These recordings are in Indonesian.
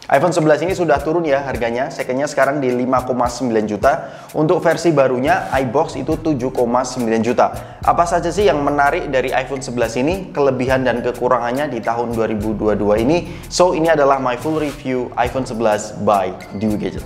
iPhone 11 ini sudah turun ya harganya, secondnya sekarang di 5,9 juta. Untuk versi barunya iBox itu 7,9 juta. Apa saja sih yang menarik dari iPhone 11 ini, kelebihan dan kekurangannya di tahun 2022 ini? So ini adalah my full review iPhone 11 by Dewi Gadget.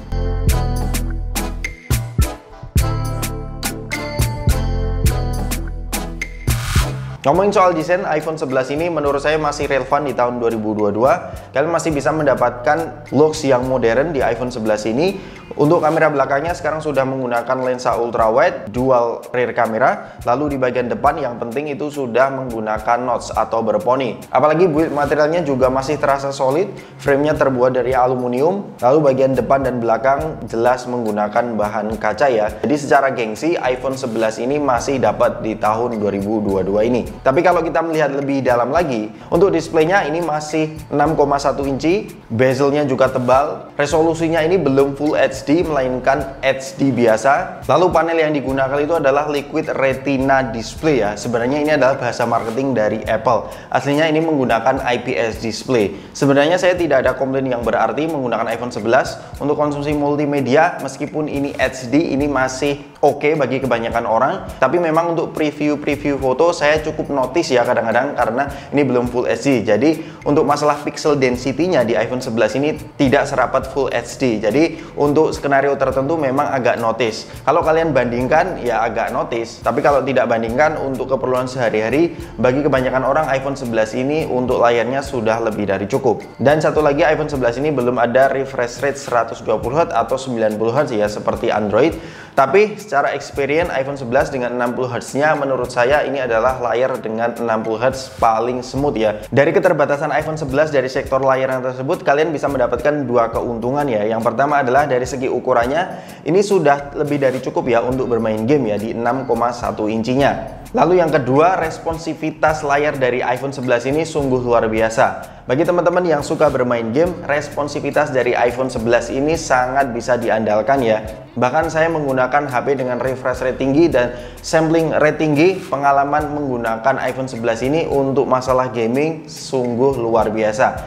Ngomongin soal desain, iPhone 11 ini menurut saya masih relevan di tahun 2022. Kalian masih bisa mendapatkan looks yang modern di iPhone 11 ini. Untuk kamera belakangnya sekarang sudah menggunakan lensa ultra wide dual rear camera. Lalu di bagian depan yang penting itu sudah menggunakan notch atau berponi. Apalagi build materialnya juga masih terasa solid. Framenya terbuat dari aluminium. Lalu bagian depan dan belakang jelas menggunakan bahan kaca ya. Jadi secara gengsi iPhone 11 ini masih dapat di tahun 2022 ini. Tapi kalau kita melihat lebih dalam lagi, untuk displaynya ini masih 6,1 inci, bezelnya juga tebal, resolusinya ini belum Full HD melainkan HD biasa. Lalu panel yang digunakan itu adalah Liquid Retina display ya. Sebenarnya ini adalah bahasa marketing dari Apple. Aslinya ini menggunakan IPS display. Sebenarnya saya tidak ada komplain yang berarti menggunakan iPhone 11 untuk konsumsi multimedia. Meskipun ini HD, ini masih oke bagi kebanyakan orang. Tapi memang untuk preview foto saya cukup notice ya kadang-kadang karena ini belum Full HD. Jadi untuk masalah pixel density-nya di iPhone 11 ini tidak serapat Full HD. Jadi untuk skenario tertentu memang agak notice. Kalau kalian bandingkan ya agak notice. Tapi kalau tidak bandingkan untuk keperluan sehari-hari, bagi kebanyakan orang iPhone 11 ini untuk layarnya sudah lebih dari cukup. Dan satu lagi, iPhone 11 ini belum ada refresh rate 120Hz atau 90Hz ya seperti Android. Tapi secara experience iPhone 11 dengan 60Hz-nya menurut saya ini adalah layar dengan 60Hz paling smooth ya. Dari keterbatasan iPhone 11 dari sektor layar yang tersebut, kalian bisa mendapatkan dua keuntungan ya. Yang pertama adalah dari segi ukurannya, ini sudah lebih dari cukup ya untuk bermain game ya di 6,1 incinya. Lalu yang kedua, responsivitas layar dari iPhone 11 ini sungguh luar biasa. Bagi teman-teman yang suka bermain game, responsivitas dari iPhone 11 ini sangat bisa diandalkan ya. Bahkan saya menggunakan HP dengan refresh rate tinggi dan sampling rate tinggi, pengalaman menggunakan iPhone 11 ini untuk masalah gaming sungguh luar biasa.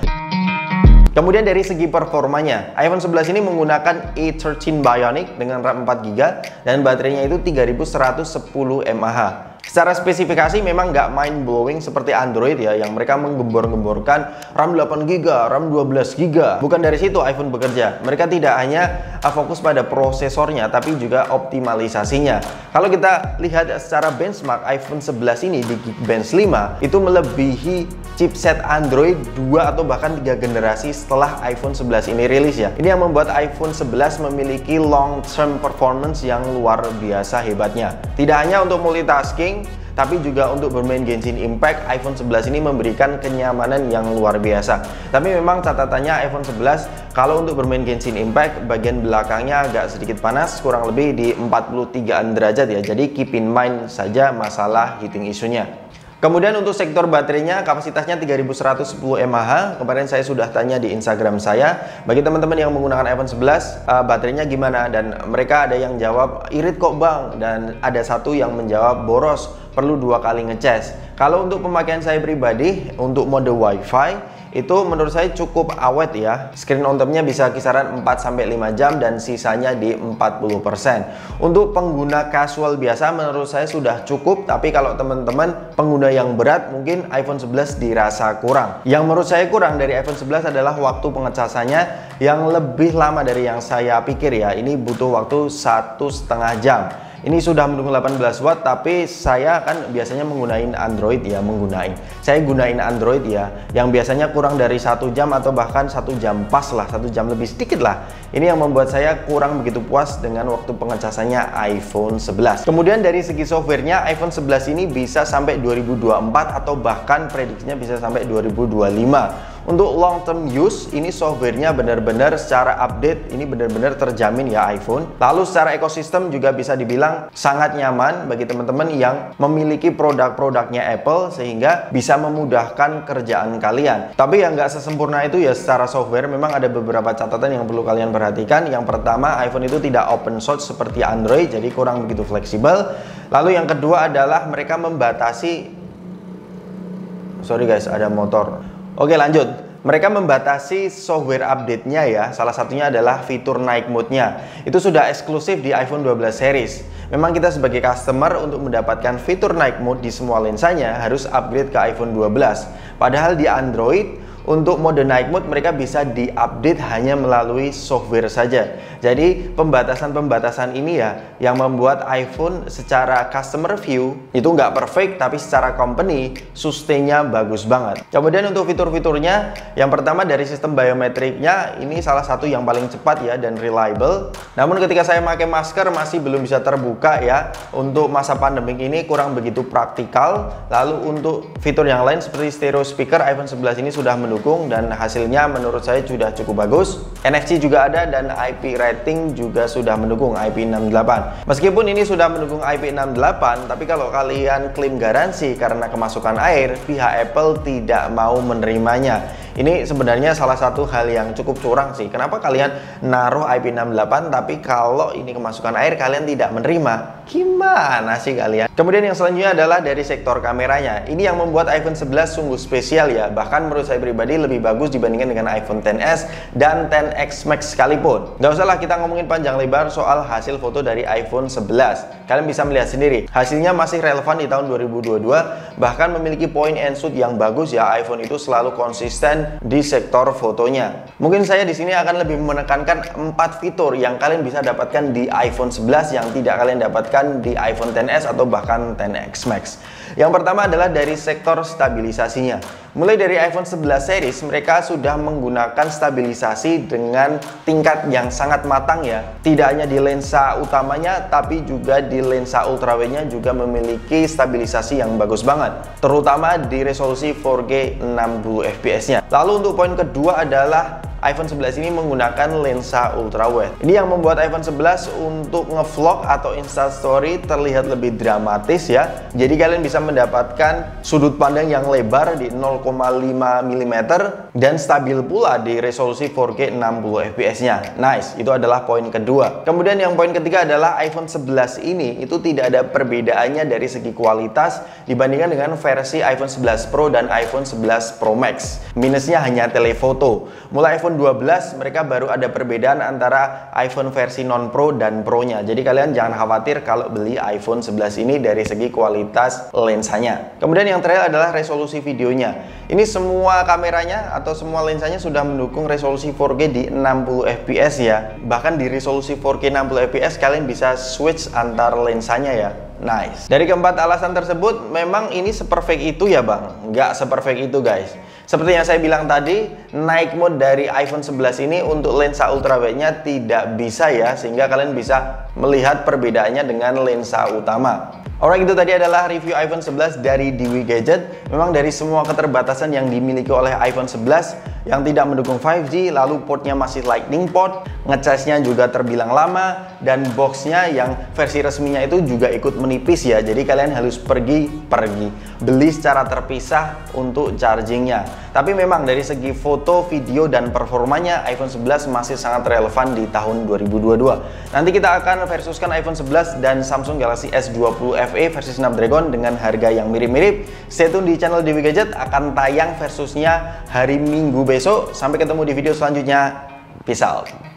Kemudian dari segi performanya, iPhone 11 ini menggunakan A13 Bionic dengan RAM 4GB dan baterainya itu 3110 mAh. Secara spesifikasi memang nggak mind blowing seperti Android ya, yang mereka menggembor-gemborkan RAM 8GB, RAM 12GB. Bukan dari situ iPhone bekerja. Mereka tidak hanya fokus pada prosesornya, tapi juga optimalisasinya. Kalau kita lihat secara benchmark, iPhone 11 ini di Geekbench 5 itu melebihi chipset Android 2 atau bahkan 3 generasi setelah iPhone 11 ini rilis ya. Ini yang membuat iPhone 11 memiliki long term performance yang luar biasa hebatnya. Tidak hanya untuk multitasking, tapi juga untuk bermain Genshin Impact, iPhone 11 ini memberikan kenyamanan yang luar biasa. Tapi memang catatannya iPhone 11 kalau untuk bermain Genshin Impact, bagian belakangnya agak sedikit panas, kurang lebih di 43an derajat ya. Jadi keep in mind saja masalah heating isunya. Kemudian untuk sektor baterainya, kapasitasnya 3110 mAh. Kemarin saya sudah tanya di Instagram saya, bagi teman-teman yang menggunakan iPhone 11, baterainya gimana? Dan mereka ada yang jawab, irit kok bang. Dan ada satu yang menjawab, boros, perlu 2 kali ngecas. Kalau untuk pemakaian saya pribadi, untuk mode WiFi, itu menurut saya cukup awet ya. Screen on top-nya bisa kisaran 4-5 jam dan sisanya di 40%. Untuk pengguna casual biasa menurut saya sudah cukup, tapi kalau teman-teman pengguna yang berat mungkin iPhone 11 dirasa kurang. Yang menurut saya kurang dari iPhone 11 adalah waktu pengecasannya yang lebih lama dari yang saya pikir ya. Ini butuh waktu 1,5 jam. Ini sudah mendukung 18 watt, tapi saya kan biasanya menggunakan Android ya, saya gunain Android ya, yang biasanya kurang dari 1 jam atau bahkan 1 jam pas lah, 1 jam lebih sedikit lah. Ini yang membuat saya kurang begitu puas dengan waktu pengecasannya iPhone 11. Kemudian dari segi softwarenya, iPhone 11 ini bisa sampai 2024 atau bahkan prediksinya bisa sampai 2025. Untuk long term use, ini softwarenya benar-benar secara update, ini benar-benar terjamin ya iPhone. Lalu secara ekosistem juga bisa dibilang sangat nyaman bagi teman-teman yang memiliki produk-produknya Apple, sehingga bisa memudahkan kerjaan kalian. Tapi yang nggak sesempurna itu ya secara software, memang ada beberapa catatan yang perlu kalian perhatikan. Yang pertama, iPhone itu tidak open source seperti Android, jadi kurang begitu fleksibel. Lalu yang kedua adalah mereka membatasi, sorry guys, ada motor. Oke lanjut. mereka membatasi software update-nya ya. Salah satunya adalah fitur night mode-nya. Itu sudah eksklusif di iPhone 12 series. Memang kita sebagai customer untuk mendapatkan fitur night mode di semua lensanya harus upgrade ke iPhone 12. Padahal di Android untuk mode night mode mereka bisa diupdate hanya melalui software saja. Jadi pembatasan-pembatasan ini ya yang membuat iPhone secara customer view itu nggak perfect, tapi secara company sustain-nya bagus banget. Kemudian untuk fitur-fiturnya, yang pertama dari sistem biometriknya ini salah satu yang paling cepat ya dan reliable. Namun ketika saya pakai masker masih belum bisa terbuka ya. Untuk masa pandemik ini kurang begitu praktikal. Lalu untuk fitur yang lain seperti stereo speaker, iPhone 11 ini sudah mendukung dan hasilnya menurut saya sudah cukup bagus. NFC juga ada dan IP rating juga sudah mendukung IP68. Meskipun ini sudah mendukung IP68, tapi kalau kalian klaim garansi karena kemasukan air, pihak Apple tidak mau menerimanya. Ini sebenarnya salah satu hal yang cukup curang sih. Kenapa kalian naruh IP68 tapi kalau ini kemasukan air kalian tidak menerima? Gimana sih kalian? Kemudian yang selanjutnya adalah dari sektor kameranya. Ini yang membuat iPhone 11 sungguh spesial ya. Bahkan menurut saya pribadi lebih bagus dibandingkan dengan iPhone XS dan XS Max sekalipun. Nggak usah lah kita ngomongin panjang lebar soal hasil foto dari iPhone 11. Kalian bisa melihat sendiri. Hasilnya masih relevan di tahun 2022. Bahkan memiliki point and shoot yang bagus ya. iPhone itu selalu konsisten di sektor fotonya. Mungkin saya di sini akan lebih menekankan 4 fitur yang kalian bisa dapatkan di iPhone 11 yang tidak kalian dapatkan di iPhone XS atau bahkan XS Max. Yang pertama adalah dari sektor stabilisasinya. Mulai dari iPhone 11 series mereka sudah menggunakan stabilisasi dengan tingkat yang sangat matang ya. Tidak hanya di lensa utamanya tapi juga di lensa ultrawide-nya juga memiliki stabilisasi yang bagus banget. Terutama di resolusi 4K 60 fps-nya. Lalu untuk poin kedua adalah iPhone 11 ini menggunakan lensa ultrawide. Ini yang membuat iPhone 11 untuk ngevlog atau instastory terlihat lebih dramatis ya. Jadi kalian bisa mendapatkan sudut pandang yang lebar di 0,5 mm dan stabil pula di resolusi 4K 60 fps-nya. Nice, itu adalah poin kedua. Kemudian yang poin ketiga adalah iPhone 11 ini itu tidak ada perbedaannya dari segi kualitas dibandingkan dengan versi iPhone 11 Pro dan iPhone 11 Pro Max. Minusnya hanya telefoto. Mulai iPhone 12 mereka baru ada perbedaan antara iPhone versi non Pro dan Pro-nya. Jadi kalian jangan khawatir kalau beli iPhone 11 ini dari segi kualitas lensanya. Kemudian yang terakhir adalah resolusi videonya. Ini semua kameranya atau semua lensanya sudah mendukung resolusi 4K di 60 fps ya. Bahkan di resolusi 4K 60 fps kalian bisa switch antar lensanya ya. Nice. Dari keempat alasan tersebut memang ini seperfect itu ya bang? Nggak seperfect itu guys. Seperti yang saya bilang tadi, night mode dari iPhone 11 ini untuk lensa ultrawide-nya tidak bisa ya, sehingga kalian bisa melihat perbedaannya dengan lensa utama. Alright, itu tadi adalah review iPhone 11 dari Dewi Gadget. Memang dari semua keterbatasan yang dimiliki oleh iPhone 11 yang tidak mendukung 5G, lalu portnya masih Lightning port, ngecasnya juga terbilang lama, dan boxnya yang versi resminya itu juga ikut menipis ya. Jadi kalian harus pergi beli secara terpisah untuk chargingnya. Tapi memang dari segi foto, video, dan performanya iPhone 11 masih sangat relevan di tahun 2022. Nanti kita akan versuskan iPhone 11 dan Samsung Galaxy S20 FE versi Snapdragon dengan harga yang mirip-mirip. Stay tune di channel Dewi Gadget, akan tayang versusnya hari Minggu besok. Sampai ketemu di video selanjutnya. Peace out.